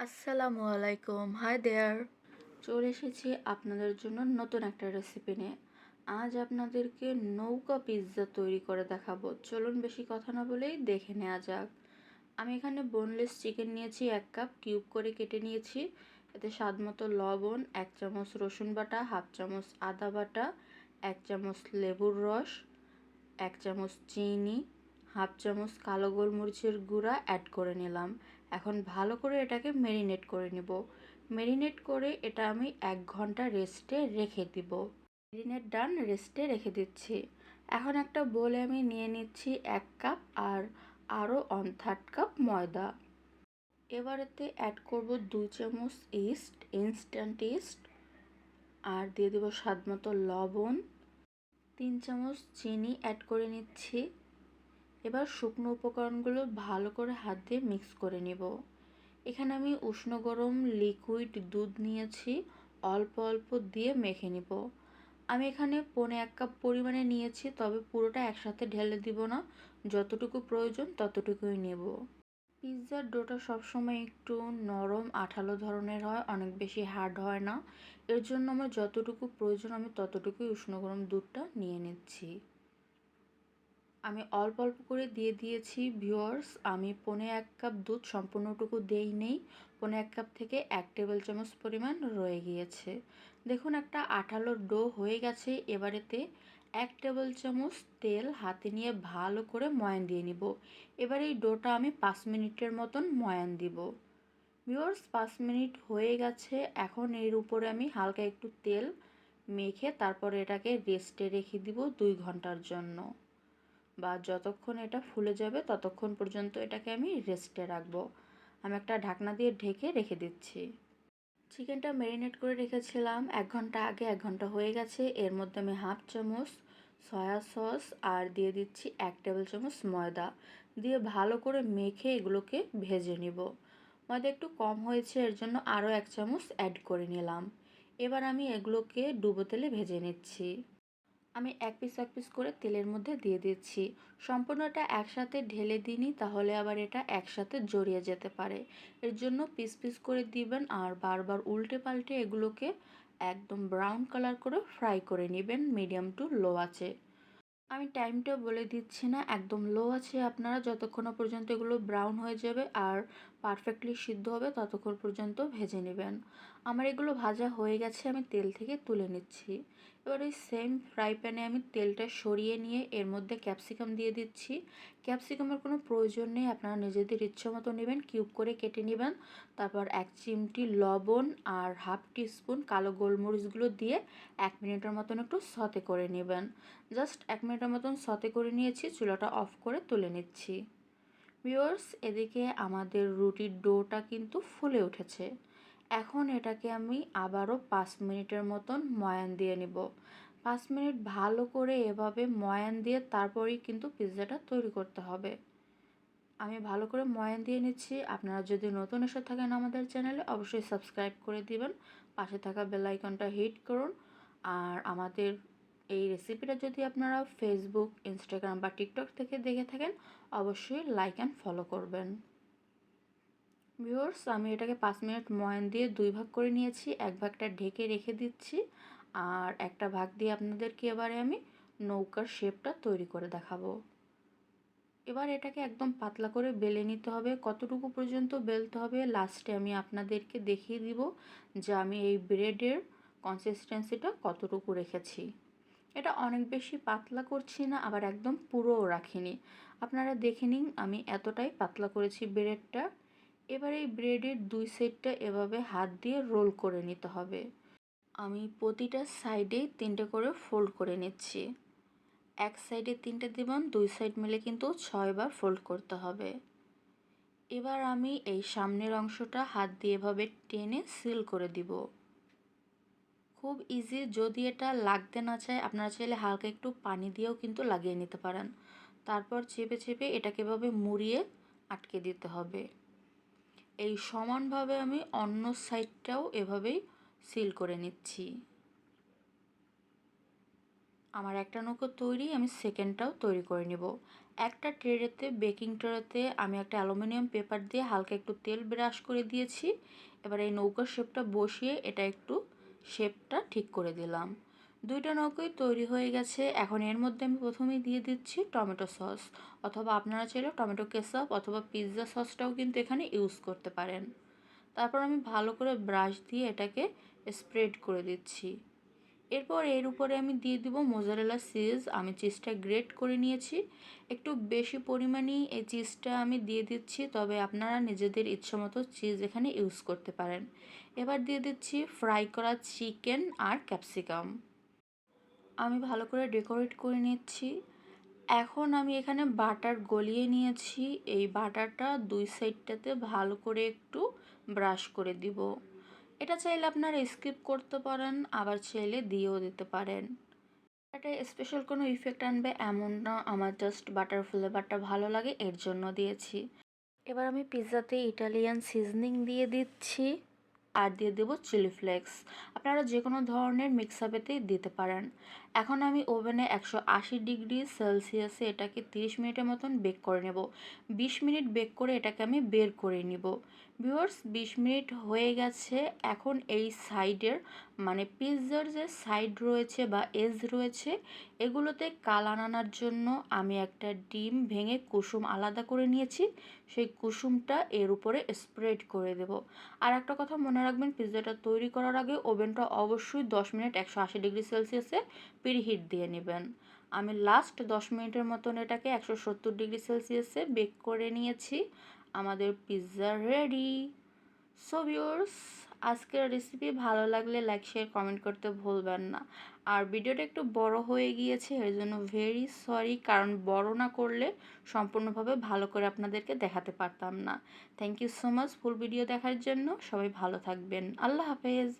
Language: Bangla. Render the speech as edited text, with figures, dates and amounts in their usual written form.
আসসালামুয়ালাইকুম, হাই দেয়ার। চলে এসেছি আপনাদের জন্য নতুন একটা রেসিপি নিয়ে। আজ আপনাদেরকে নৌকা পিৎজা তৈরি করে দেখাবো। চলুন বেশি কথা না বলেই দেখে নেওয়া যাক। আমি এখানে বোনলেস চিকেন নিয়েছি 1 কাপ, কিউব করে কেটে নিয়েছি। এতে স্বাদ মতো লবণ, 1 চামচ রসুন বাটা, হাফ চামচ আদা বাটা, 1 চামচ লেবুর রস, 1 চামচ চিনি, হাফ চামচ কালো গোলমরিচের গুঁড়া অ্যাড করে নিলাম। এখন ভালো করে এটাকে ম্যারিনেট করে নিব। ম্যারিনেট করে এটা আমি 1 ঘন্টা রেস্টে রেখে দিব। ম্যারিনেট ডান, রেস্টে রেখে দিচ্ছি। এখন একটা বোলে আমি নিয়ে নিচ্ছি 1 কাপ আর আরও 1/3 কাপ ময়দা। এবার এতে অ্যাড করব 2 চামচ ইস্ট, ইনস্ট্যান্ট ইস্ট, আর দিয়ে দেবো স্বাদ মতো লবণ, 3 চামচ চিনি অ্যাড করে নিচ্ছি। এবার শুকনো উপকরণগুলো ভালো করে হাত দিয়ে মিক্স করে নেব। এখানে আমি উষ্ণ গরম লিকুইড দুধ নিয়েছি, অল্প অল্প দিয়ে মেখে নিব। আমি এখানে 1.25 কাপ পরিমাণে নিয়েছি, তবে পুরোটা একসাথে ঢেলে দিব না, যতটুকু প্রয়োজন ততটুকুই নেব। পিৎজার ডোটা সবসময় একটু নরম আঠালো ধরনের হয়, অনেক বেশি হার্ড হয় না। এর জন্য আমার যতটুকু প্রয়োজন আমি ততটুকুই উষ্ণ গরম দুধটা নিয়ে নিচ্ছি। আমি অল্প অল্প করে দিয়ে দিয়েছি ভিউয়ার্স। আমি 1.25 কাপ দুধ সম্পূর্ণটুকু দেই নেই, 1.25 কাপ থেকে 1 টেবিল চামচ পরিমাণ রয়ে গিয়েছে। দেখুন একটা আঠালো ডো হয়ে গেছে। এবারেতে 1 টেবিল চামচ তেল হাতে নিয়ে ভালো করে ময়ান দিয়ে নিব। এবার এই ডোটা আমি 5 মিনিটের মতন ময়ান দিব। ভিউয়ার্স 5 মিনিট হয়ে গেছে। এখন এর উপরে আমি হালকা একটু তেল মেখে তারপর এটাকে রেস্টে রেখে দিব 2 ঘন্টার জন্য, বা যতক্ষণ এটা ফুলে যাবে ততক্ষণ পর্যন্ত এটাকে আমি রেস্টে রাখবো। আমি একটা ঢাকনা দিয়ে ঢেকে রেখে দিচ্ছি। চিকেনটা ম্যারিনেট করে রেখেছিলাম 1 ঘন্টা আগে, 1 ঘন্টা হয়ে গেছে। এর মধ্যে আমি হাফ চামচ সয়া সস আর দিয়ে দিচ্ছি 1 টেবিল চামচ ময়দা দিয়ে ভালো করে মেখে এগুলোকে ভেজে নিব। ময়দা একটু কম হয়েছে, এর জন্য আরও 1 চামচ অ্যাড করে নিলাম। এবার আমি এগুলোকে ডুবো তেলে ভেজে নিচ্ছি। আমি এক পিস করে তেলের মধ্যে দিয়ে দিচ্ছি। সম্পূর্ণটা একসাথে ঢেলে দিইনি, তাহলে আবার এটা একসাথে জড়িয়ে যেতে পারে। এর জন্য পিস পিস করে দিবেন আর বারবার উল্টে পাল্টে এগুলোকে একদম ব্রাউন কালার করে ফ্রাই করে নেবেন মিডিয়াম টু লো আঁচে। আমি টাইমটা বলে দিচ্ছি না, একদম লো আছে আপনারা যতক্ষণ পর্যন্ত এগুলো ব্রাউন হয়ে যাবে আর পারফেক্টলি সিদ্ধ হবে ততক্ষণ পর্যন্ত ভেজে নেবেন। আমার এগুলো ভাজা হয়ে গেছে, আমি তেল থেকে তুলে নিচ্ছি। এবার ওই সেম ফ্রাই প্যানে আমি তেলটা সরিয়ে নিয়ে এর মধ্যে ক্যাপসিকাম দিয়ে দিচ্ছি। ক্যাপসিকামের কোনো প্রয়োজন নেই, আপনারা নিজেদের ইচ্ছা মতো নেবেন, কিউব করে কেটে নেবেন। তারপর 1 চিমটি লবণ আর হাফ টিস্পুন কালো গোলমরিচগুলো দিয়ে 1 মিনিটের মতন একটু সতে করে নেবেন। জাস্ট 1 মিনিটের মতন সতে করে নিয়েছি, চুলাটা অফ করে তুলে নিচ্ছি। ভিউয়ার্স এদিকে আমাদের রুটির ডোটা কিন্তু ফুলে উঠেছে। এখন এটাকে আমি আবারও 5 মিনিটের মতন ময়ান দিয়ে নিব। 5 মিনিট ভালো করে এভাবে ময়ান দিয়ে তারপরেই কিন্তু পিৎজাটা তৈরি করতে হবে। আমি ভালো করে ময়ান দিয়ে নিচ্ছি। আপনারা যদি নতুন এসে থাকেন আমাদের চ্যানেলে অবশ্যই সাবস্ক্রাইব করে দিবেন, পাশে থাকা বেল আইকনটা হিট করুন। আর আমাদের এই রেসিপিটা যদি আপনারা ফেসবুক, ইনস্টাগ্রাম বা টিকটক থেকে দেখে থাকেন অবশ্যই লাইক অ্যান্ড ফলো করবেন। ভিউয়ার্স আমি এটাকে 5 মিনিট ময়ান দিয়ে 2 ভাগ করে নিয়েছি। এক ভাগটা ঢেকে রেখে দিচ্ছি আর একটা ভাগ দিয়ে আপনাদেরকে এবারে আমি নৌকার শেপটা তৈরি করে দেখাবো। এবার এটাকে একদম পাতলা করে বেলে নিতে হবে। কতটুকু পর্যন্ত বেলতে হবে লাস্টে আমি আপনাদেরকে দেখিয়ে দিব যে আমি এই ব্রেডের কনসিস্টেন্সিটা কতটুকু রেখেছি। এটা অনেক বেশি পাতলা করছি না, আবার একদম পুরোও রাখিনি। আপনারা দেখে নিন আমি এতটাই পাতলা করেছি ব্রেডটা। এবার এই ব্রেডের 2 সাইডটা এভাবে হাত দিয়ে রোল করে নিতে হবে। আমি প্রতিটা সাইডেই 3টে করে ফোল্ড করে নিচ্ছি। এক সাইডে 3টে দিবেন, 2 সাইড মিলে কিন্তু 6 বার ফোল্ড করতে হবে। এবার আমি এই সামনের অংশটা হাত দিয়ে এভাবে টেনে সিল করে দিব। খুব ইজি। যদি এটা লাগতে না চায় আপনারা চাইলে হালকা একটু পানি দিয়েও কিন্তু লাগিয়ে নিতে পারেন। তারপর চেপে চেপে এটাকে এভাবে মুড়িয়ে আটকে দিতে হবে। এই সমানভাবে আমি অন্য সাইডটাও এভাবেই সিল করে নিচ্ছি। আমার একটা নৌকো তৈরি, আমি সেকেন্ডটাও তৈরি করে নেব। একটা ট্রেতে বেকিং ট্রেতে আমি একটা অ্যালুমিনিয়াম পেপার দিয়ে হালকা একটু তেল ব্রাশ করে দিয়েছি। এবার এই নৌকার শেপটা বসিয়ে এটা একটু শেপটা ঠিক করে দিলাম। দুইটা নৌকাই তৈরি হয়ে গেছে। এখন এর মধ্যে আমি প্রথমেই দিয়ে দিচ্ছি টমেটো সস, অথবা আপনারা চাইলে টমেটো কেচাপ অথবা পিৎজা সসটাও কিন্তু এখানে ইউজ করতে পারেন। তারপর আমি ভালো করে ব্রাশ দিয়ে এটাকে স্প্রেড করে দিচ্ছি। এরপর এর উপরে আমি দিয়ে দিব মোজারেলা চিজ। আমি চিজটা গ্রেট করে নিয়েছি, একটু বেশি পরিমাণেই এই চিজটা আমি দিয়ে দিচ্ছি, তবে আপনারা নিজেদের ইচ্ছামতো চিজ এখানে ইউজ করতে পারেন। এবার দিয়ে দিচ্ছি ফ্রাই করা চিকেন আর ক্যাপসিকাম। আমি ভালো করে ডেকোরেট করে নিচ্ছি। এখন আমি এখানে বাটার গলিয়ে নিয়েছি। এই বাটারটা দুই সাইডটাতে ভালো করে একটু ব্রাশ করে দিব। এটা চাইলে আপনারা স্কিপ করতে পারেন, আবার চাইলে দিয়েও দিতে পারেন। এটা স্পেশাল কোনো ইফেক্ট আনবে এমন না, আমার জাস্ট বাটার ফ্লেভারটা ভালো লাগে এর জন্য দিয়েছি। এবার আমি পিৎজাতে ইটালিয়ান সিজনিং দিয়ে দিচ্ছি আর দিয়ে দেবো চিলি ফ্লেক্স। আপনারা যে কোনো ধরনের মিক্সাপেতেই দিতে পারেন। এখন আমি ওভেনে 180°C এটাকে 30 মিনিটের মতন বেক করে নেব। 20 মিনিট বেক করে এটাকে আমি বের করে নিব। ভিউয়ার্স, 20 মিনিট হয়ে গেছে। এখন এই সাইডের মানে পিৎজার যে সাইড রয়েছে বা এজ রয়েছে এগুলোতে কালার আনার জন্য আমি একটা ডিম ভেঙে কুসুম আলাদা করে নিয়েছি। সেই কুসুমটা এর উপরে স্প্রেড করে দেব। আর একটা কথা মনে রাখবেন, পিৎজাটা তৈরি করার আগে ওভেনটা অবশ্যই 10 মিনিট 180°C প্রিহিট দিয়ে নেবেন। আমি লাস্ট 10 মিনিটের মতন এটাকে 170°C বেক করে নিয়েছি। আমাদের পিৎজা রেডি। সো ভিউয়ার্স, আজকের রেসিপি ভালো লাগলে লাইক শেয়ার কমেন্ট করতে ভুলবেন না। আর ভিডিওটা একটু বড় হয়ে গিয়েছে, এর জন্য ভেরি সরি, কারণ বড় না করলে সম্পূর্ণভাবে ভালো করে আপনাদেরকে দেখাতে পারতাম না। Thank you so much full video দেখার জন্য। সবাই ভালো থাকবেন। আল্লাহ হাফেজ।